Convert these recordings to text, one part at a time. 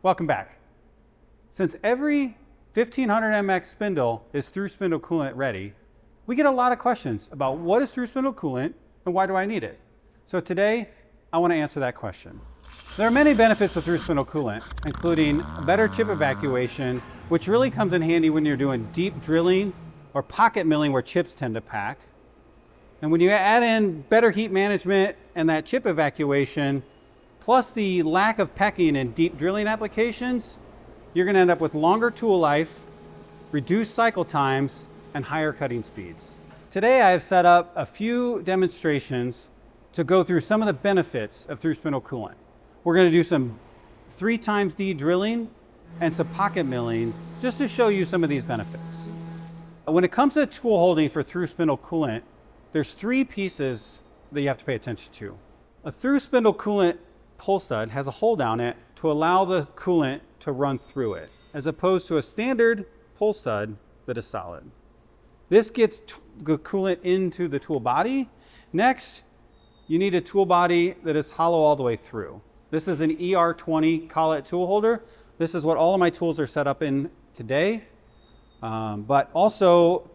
Welcome back. Since every 1500MX spindle is through spindle coolant ready, we get a lot of questions about what is through spindle coolant and why do I need it? So today, I want to answer that question. There are many benefits of through spindle coolant, including better chip evacuation, which really comes in handy when you're doing deep drilling or pocket milling where chips tend to pack. And when you add in better heat management and that chip evacuation, plus the lack of pecking in deep drilling applications, you're going to end up with longer tool life, reduced cycle times, and higher cutting speeds. Today I have set up a few demonstrations to go through some of the benefits of through spindle coolant. We're going to do some 3x-D drilling and some pocket milling just to show you some of these benefits. When it comes to tool holding for through spindle coolant, there's three pieces that you have to pay attention to. A through spindle coolant pull stud has a hole down it to allow the coolant to run through it, as opposed to a standard pull stud that is solid. This gets the coolant into the tool body. Next, you need a tool body that is hollow all the way through. This is an ER20 collet tool holder. This is what all of my tools are set up in today. But also,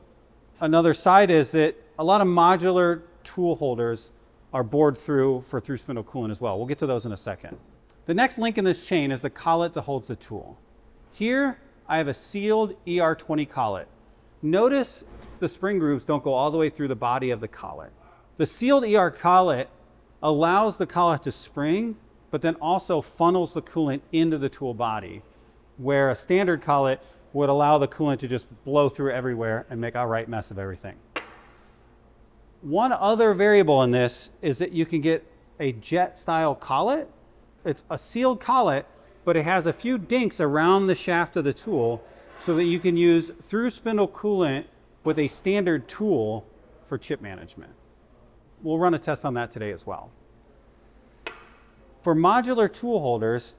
another side is that a lot of modular tool holders are bored through for through spindle coolant as well. We'll get to those in a second. The next link in this chain is the collet that holds the tool. Here, I have a sealed ER20 collet. Notice the spring grooves don't go all the way through the body of the collet. The sealed ER collet allows the collet to spring, but then also funnels the coolant into the tool body, where a standard collet would allow the coolant to just blow through everywhere and make a right mess of everything. One other variable in this is that you can get a jet style collet. It's a sealed collet, but it has a few dinks around the shaft of the tool so that you can use through spindle coolant with a standard tool for chip management. We'll run a test on that today as well. For modular tool holders,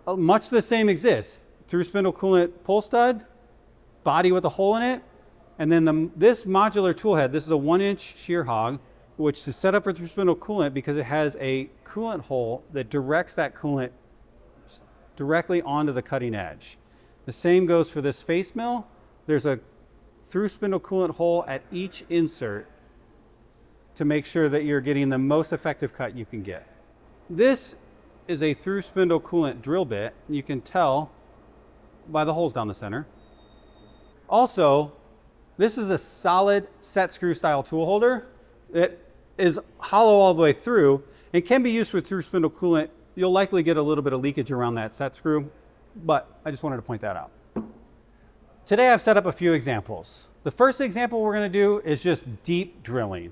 much the same exists. Through spindle coolant pull stud, body with a hole in it, and then this modular tool head, this is a 1-inch shear hog, which is set up for through spindle coolant because it has a coolant hole that directs that coolant directly onto the cutting edge. The same goes for this face mill. There's a through spindle coolant hole at each insert to make sure that you're getting the most effective cut you can get. This is a through spindle coolant drill bit. You can tell by the holes down the center. Also, this is a solid set screw style tool holder that is hollow all the way through. It can be used with through spindle coolant. You'll likely get a little bit of leakage around that set screw, but I just wanted to point that out. Today I've set up a few examples. The first example we're going to do is just deep drilling.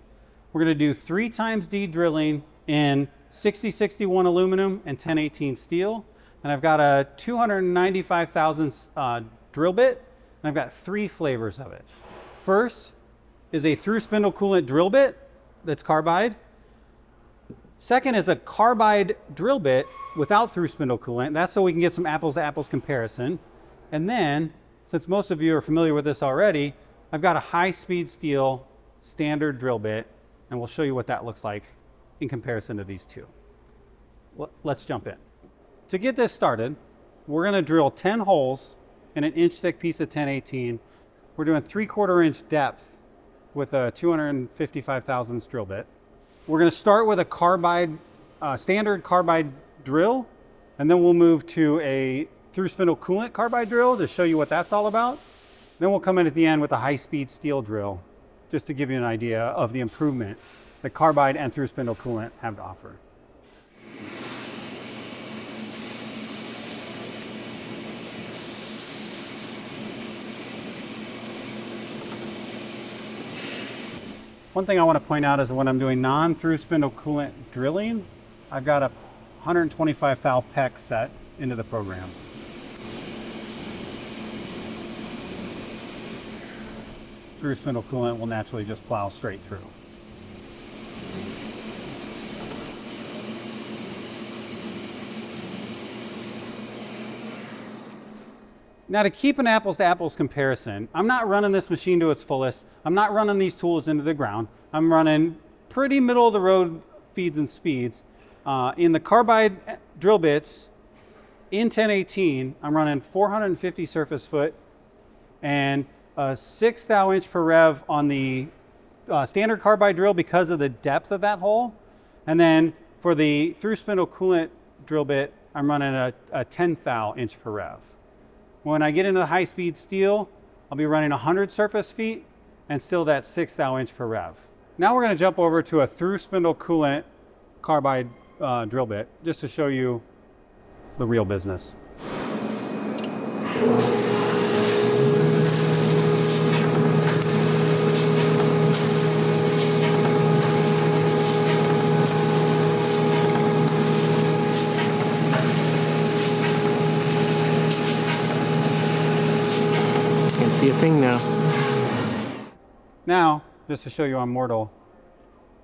We're going to do 3x-D drilling in 6061 aluminum and 1018 steel. And I've got a 295 thousandths drill bit, and I've got three flavors of it. First is a through spindle coolant drill bit that's carbide. Second is a carbide drill bit without through spindle coolant. That's so we can get some apples to apples comparison. And then, since most of you are familiar with this already, I've got a high-speed steel standard drill bit, and we'll show you what that looks like in comparison to these two. Let's jump in. To get this started, we're going to drill 10 holes in an inch-thick piece of 1018. We're doing 3/4 inch depth with a 255 thousandths drill bit. We're going to start with a carbide, standard carbide drill, and then we'll move to a through spindle coolant carbide drill to show you what that's all about. Then we'll come in at the end with a high-speed steel drill, just to give you an idea of the improvement that carbide and through spindle coolant have to offer. One thing I want to point out is when I'm doing non-through spindle coolant drilling, I've got a 125 thou peck set into the program. Through spindle coolant will naturally just plow straight through. Now, to keep an apples to apples comparison, I'm not running this machine to its fullest. I'm not running these tools into the ground. I'm running pretty middle of the road feeds and speeds. In the carbide drill bits, in 1018, I'm running 450 surface foot and a 6 thou inch per rev on the standard carbide drill because of the depth of that hole. And then for the through spindle coolant drill bit, I'm running a 10 thou inch per rev. When I get into the high speed steel, I'll be running 100 surface feet and still that 6 thou inch per rev. Now we're going to jump over to a through spindle coolant carbide drill bit just to show you the real business. Can't see a thing now. Now, just to show you on mortal,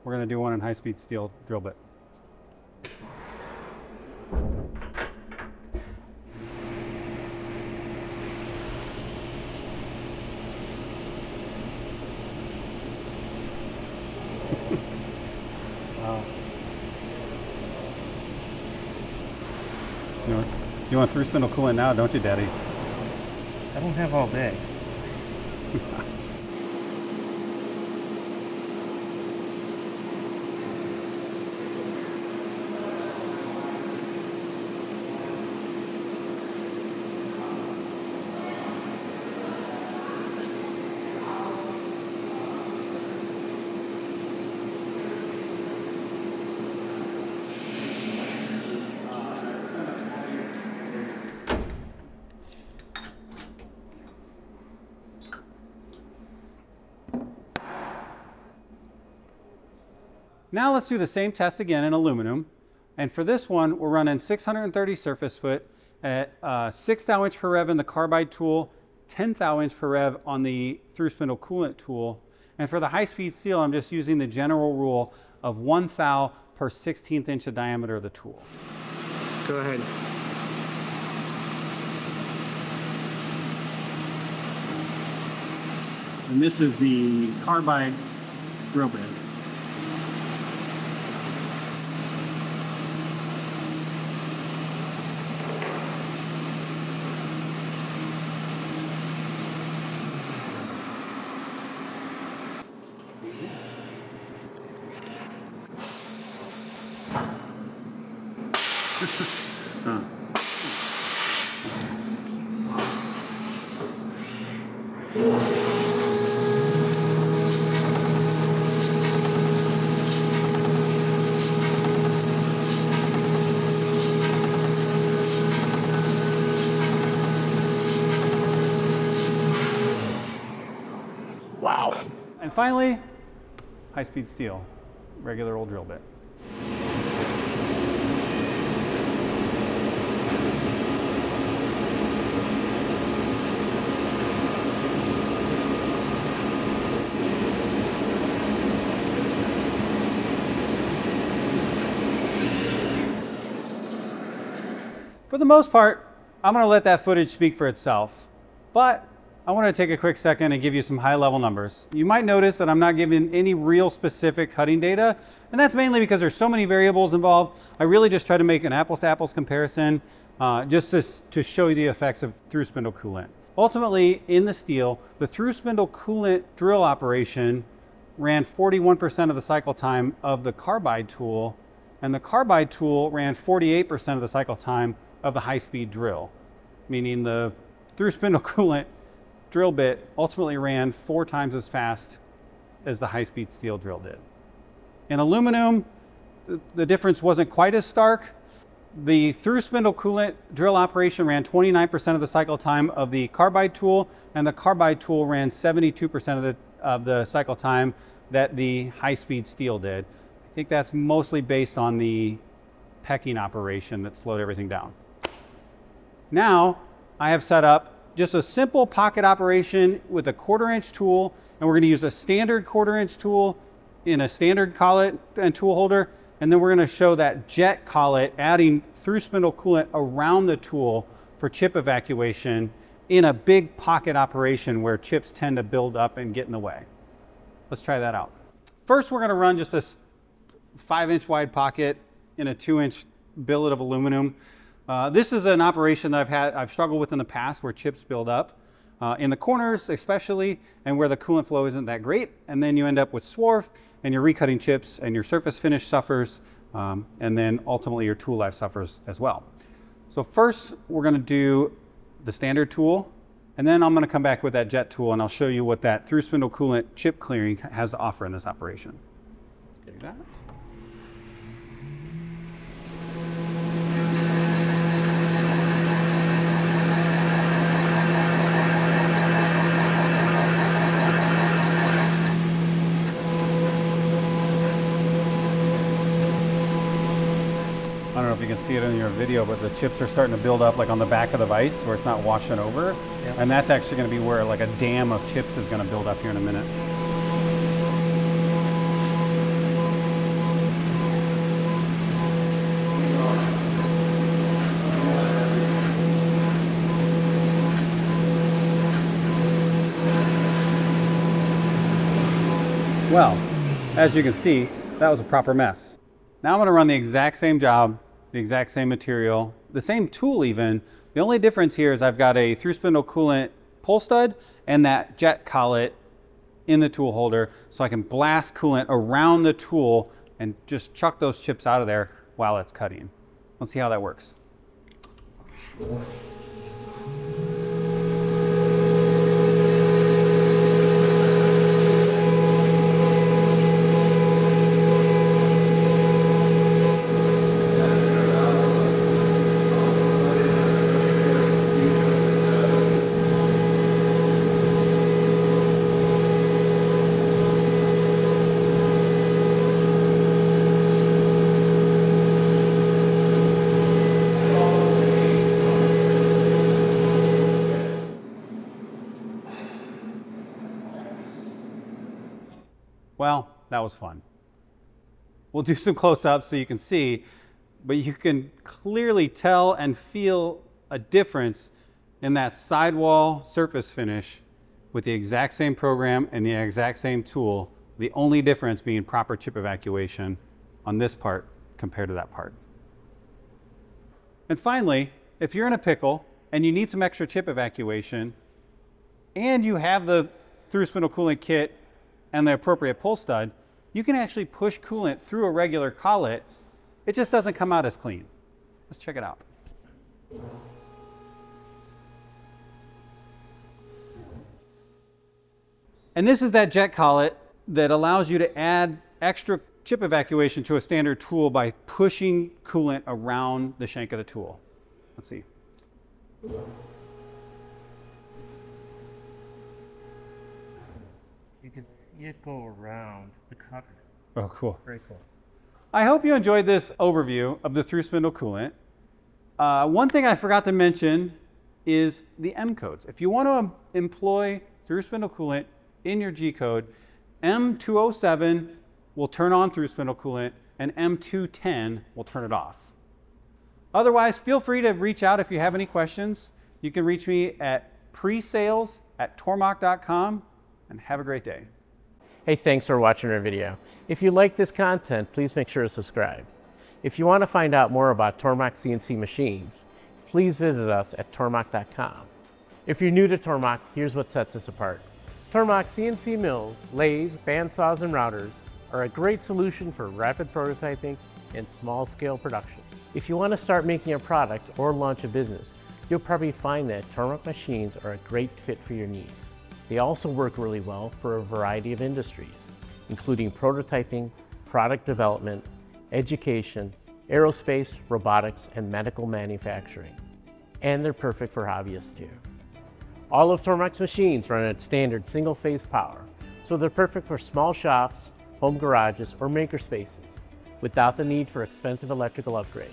we're going to do one in high speed steel drill bit. Wow. You want through spindle coolant now, don't you, Daddy? I don't have all day. Now let's do the same test again in aluminum. And for this one, we're running 630 surface foot at 6 thou inch per rev in the carbide tool, 10 thou inch per rev on the through spindle coolant tool. And for the high speed steel, I'm just using the general rule of 1 thou per 16th inch of diameter of the tool. Go ahead. And this is the carbide drill bit. Wow. And finally, high-speed steel, regular old drill bit. For the most part, I'm going to let that footage speak for itself, but I want to take a quick second and give you some high-level numbers. You might notice that I'm not giving any real specific cutting data, and that's mainly because there's so many variables involved. I really just try to make an apples-to-apples comparison just to show you the effects of through spindle coolant. Ultimately, in the steel, the through spindle coolant drill operation ran 41% of the cycle time of the carbide tool, and the carbide tool ran 48% of the cycle time of the high-speed drill, meaning the through spindle coolant drill bit ultimately ran 4 times as fast as the high-speed steel drill did. In aluminum, the difference wasn't quite as stark. The through spindle coolant drill operation ran 29% of the cycle time of the carbide tool, and the carbide tool ran 72% of the cycle time that the high-speed steel did. I think that's mostly based on the pecking operation that slowed everything down. Now, I have set up just a simple pocket operation with a 1/4 inch tool, and we're going to use a standard 1/4 inch tool in a standard collet and tool holder, and then we're going to show that jet collet adding through spindle coolant around the tool for chip evacuation in a big pocket operation where chips tend to build up and get in the way. Let's try that out. First, we're going to run just a 5 inch wide pocket in a 2 inch billet of aluminum. This is an operation that I've struggled with in the past where chips build up in the corners especially, and where the coolant flow isn't that great, and then you end up with swarf and you're recutting chips and your surface finish suffers, and then ultimately your tool life suffers as well. So first we're going to do the standard tool, and then I'm going to come back with that jet tool and I'll show you what that through spindle coolant chip clearing has to offer in this operation. Let's do that. I don't know if you can see it in your video, but the chips are starting to build up like on the back of the vise where it's not washing over. Yep. And that's actually going to be where like a dam of chips is going to build up here in a minute. Well, as you can see, that was a proper mess. Now I'm going to run the exact same job, the exact same material, the same tool even. The only difference here is I've got a through spindle coolant pull stud and that jet collet in the tool holder, so I can blast coolant around the tool and just chuck those chips out of there while it's cutting. Let's see how that works. Well, that was fun. We'll do some close-ups so you can see, but you can clearly tell and feel a difference in that sidewall surface finish with the exact same program and the exact same tool, the only difference being proper chip evacuation on this part compared to that part. And finally, if you're in a pickle and you need some extra chip evacuation and you have the through spindle coolant kit and the appropriate pull stud, you can actually push coolant through a regular collet. It just doesn't come out as clean. Let's check it out. And this is that jet collet that allows you to add extra chip evacuation to a standard tool by pushing coolant around the shank of the tool. Let's see. You can see it go around the cutter. Oh, cool. Very cool. I hope you enjoyed this overview of the through spindle coolant. One thing I forgot to mention is the M codes. If you want to employ through spindle coolant in your G code, M207 will turn on through spindle coolant and M210 will turn it off. Otherwise, feel free to reach out if you have any questions. You can reach me at presales@tormach.com, and have a great day. Hey, thanks for watching our video. If you like this content, please make sure to subscribe. If you want to find out more about Tormach CNC machines, please visit us at tormach.com. If you're new to Tormach, here's what sets us apart. Tormach CNC mills, lathes, bandsaws, and routers are a great solution for rapid prototyping and small-scale production. If you want to start making a product or launch a business, you'll probably find that Tormach machines are a great fit for your needs. They also work really well for a variety of industries, including prototyping, product development, education, aerospace, robotics, and medical manufacturing. And they're perfect for hobbyists too. All of Tormach's machines run at standard single-phase power, so they're perfect for small shops, home garages, or maker spaces, without the need for expensive electrical upgrades.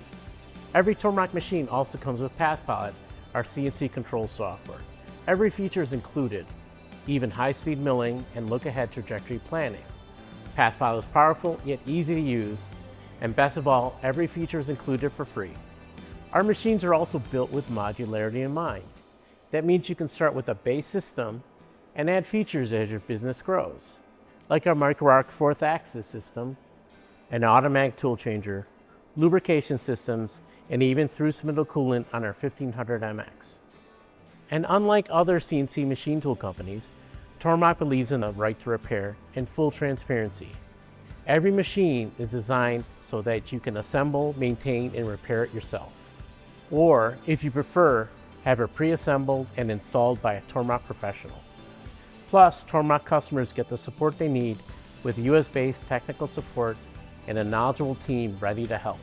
Every Tormach machine also comes with PathPilot, our CNC control software. Every feature is included, even high-speed milling and look-ahead trajectory planning. PathPilot is powerful yet easy to use, and best of all, every feature is included for free. Our machines are also built with modularity in mind. That means you can start with a base system and add features as your business grows, like our micro-arc 4th axis system, an automatic tool changer, lubrication systems, and even through spindle coolant on our 1500MX. And unlike other CNC machine tool companies, Tormach believes in the right to repair and full transparency. Every machine is designed so that you can assemble, maintain, and repair it yourself. Or, if you prefer, have it pre-assembled and installed by a Tormach professional. Plus, Tormach customers get the support they need with US-based technical support and a knowledgeable team ready to help.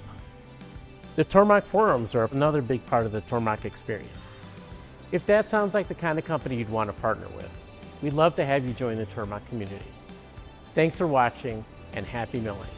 The Tormach forums are another big part of the Tormach experience. If that sounds like the kind of company you'd want to partner with, we'd love to have you join the Tormach community. Thanks for watching, and happy milling.